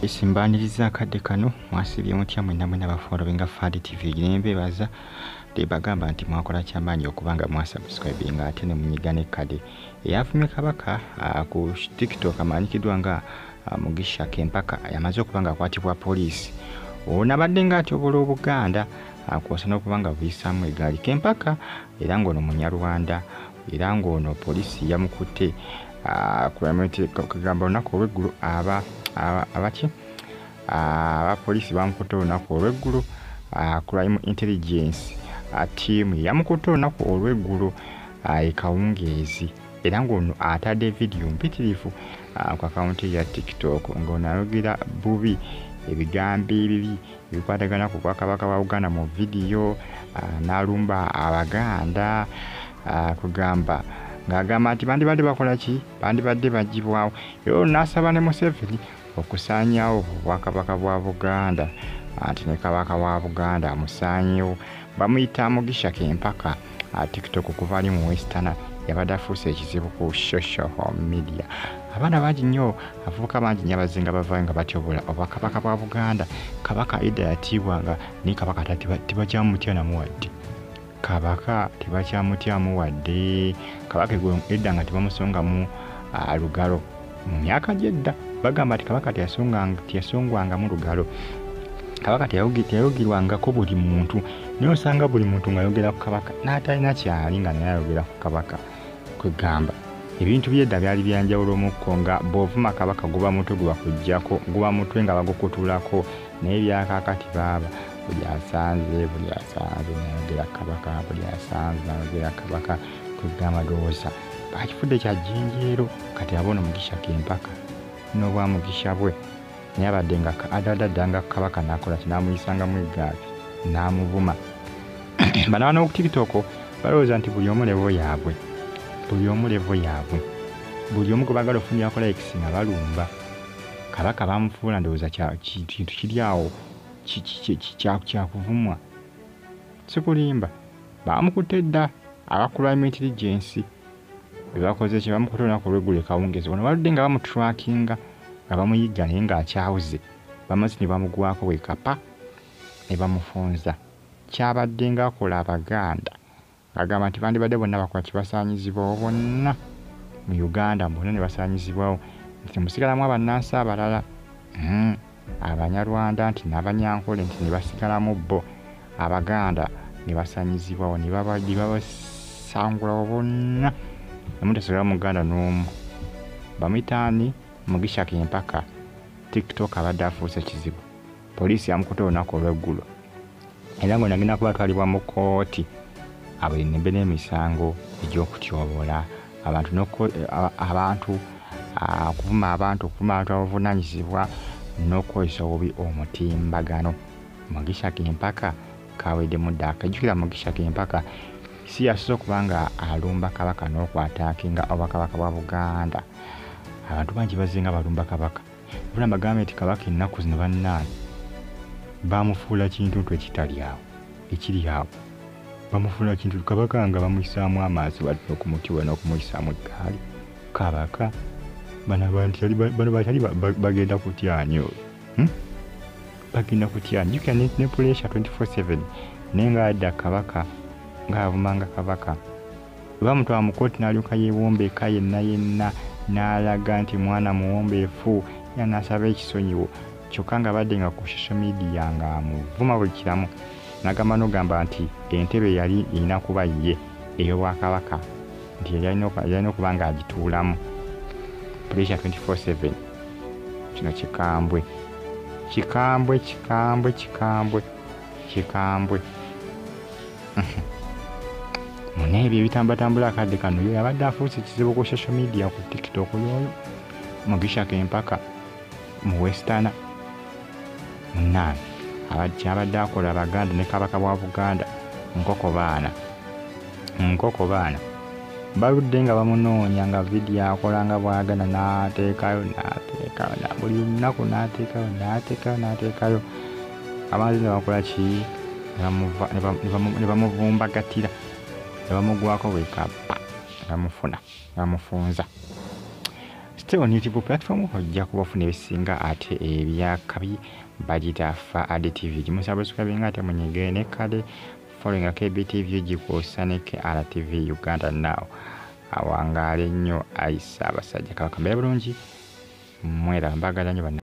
Isimbaniriza akadde kano mwasibye mutya mwenna n'abafolowinga Fadi TV nembebaza bagamba nti mwakola kyamaanyi okubanga mwasubscribinga ate ne munyiga n'ekkade eyavumye Kabaka ku TikTok amanyikiddwa nga Mugisha Kempaka yamaze okubanga akwatibwa poliisi ono abadde nga atyobola Obuganda akwasa n'okubanga buyisaamu egaali Kempaka era ng'ono Munyarwanda era ng'ono poliisi yamukutte kugamba olunaku olw'eggulu abapoliisi bamukutte olunaku olw'eggulu crime intelligence team yamukutte olunaku olw'eggulu Kawungeezi era ng'ono atadde vidiyo mpitirivu ku akawunti ya TikTok ng'ono ayogera bubi ebigambo ebibi ebikwatagana ku Bwakabaka bwa Uganda mu vidiyo n'alumba Abaganda kugamba ng'agamba nti bandibadde bakola ki bandibadde bagibwawo era n'asaba ne Museveni okusaanyawo Obwakabaka bwa Buganda anti ne Kabaka wa Buganda amusaanyewo bamuyita Mugisha Kempaka TikTok kuva ali mu Western yabadde afuuse ekizibu ku social media abaana bangi nnyo abavubuka bangi nnyo abazinga bavaayo nga batyobola Obwakabaka bwa Buganda Kabaka Ida yatiibwanga naye Kabaka tibakyamuutya namuwadde Kabaka tebakyamutyamu wadde Kabaka edda nga tebamusongamu lugalo mu myaka gy'edda bagamba nti Kabaka teyasongwangamu lugalo Kabaka teyayogirwangako buli muntu naye osanga buli muntu ng'ayogera ku Kabaka n'atalina kyali nga naye ayogera ku Kabaka kwegamba ebintu by'edda byali byanjawulo omukko nga bw'ovuma Kabaka guba mutwe gwebakuggyako guba mutwe nga bagukutulako naye byakaakati baaba buli asanze nayogera Kabaka buli asanze nayogera Kabaka kwegamba ndowooza bakifudde kya jjenjeero kati abona Mugisha Kempaka n'obwa Mugisha bwe naye abadde nga adadadanga Kabaka n'akola kinamuyisanga mu eggaali n'amuvuma bano ku TikTok balowooza nti buli omu levo yaabwe buli omu gwe bagala ofunirako likes nga balumba Kabaka bamufuula ndowooza kintu kiri awo kyakuvumwa sikulimba bamukutte dda crime intelligence bebakoze kye bamukutte olunaku olw'eggulu Kawungeezi ono baludde nga bamutrackinga nga bamuyigga naye ng'akyawuze bamaze ne bamugwako wekapa ne bamufunza kyabadde ng'akola Abaganda agamba nti bandibadde bonna bakola kibasaanyizibwawo bonna mu Uganda bonna ne basaanyizibwawo nti musigalamu abannansi abalala Abanyarwanda nti n'Abanyankole nti ne basigalamu bo Abaganda ne basaanyizibwawo ne babasangulawo bonna nemutasigala Muganda n'omu bamuyitaani Mugisha Kempaka TikTok abadde afuuse kizibu poliisi yamukutte olunaku olw'eggulu era ngo nagenda kubatwalibwa mu kkooti abenembe n'emisango egy'okutyobola abantu okuvuma abantu abavunaanyizibwa n'okukozesa obubi omutimbagano Mugisha Kempaka kawedde mudda akajjukira Mugisha Kempaka si yasoose okuba nga alumba Kabaka n'okwataakinga Obwakabaka bwa Buganda abantu bangi bazinga balumba Kabaka bula bagambe nti Kabaka ennaku zino bannaani bamufuula kintu ekitali awo ekiri awo bamufuula kintu Kabaka nga bamuyisaamu amaaso badde okumutibwa n'okumuyisaamu eggaali Kabaka bano bakyali bagenda kutyanyo bagenda kutyanyo jjukira ne pressure 24/7 naye nga adda Kabaka ng'avumanga Kabaka bamutwala mu kkooti n'alyoka yeewombeeka yenna n'alaga nti mwana muwombeefu yanasaba ekisonyiwo kyokka nga badde nga ku social media nga amuvuma buli kiramu n'agamba n'ogamba nti entebe yali erina kuba ye ey'Obwakabaka nti yalina okuba nga agituulamu pressure 24/7 kino kikambwe mune ebyo ebitambatambula akadde kano yo yabadde afuuse ekizibu ku social media ku TikTok yoyo Mugisha Kempaka mu Western munaani abadde akola Abaganda ne Kabaka bwa Buganda nkoko baana baludde nga bamunoonya nga vidiyo akola nga bwagana n'ateekayo buli lunaku n'ateekayo amazi ne bakola ki ne bamuvumbagatira ne bamugwako wekapa bamufunza so on YouTube platform ojja kubafuna ebisinga ate ebyakabi bagita fa Adi TV gimusubscribing ate munyige ne kale following KBTV gikosa ne RTV Uganda now awangale nnyo Aisa abasajja kabaka bulungi mwera mbagala nnyo.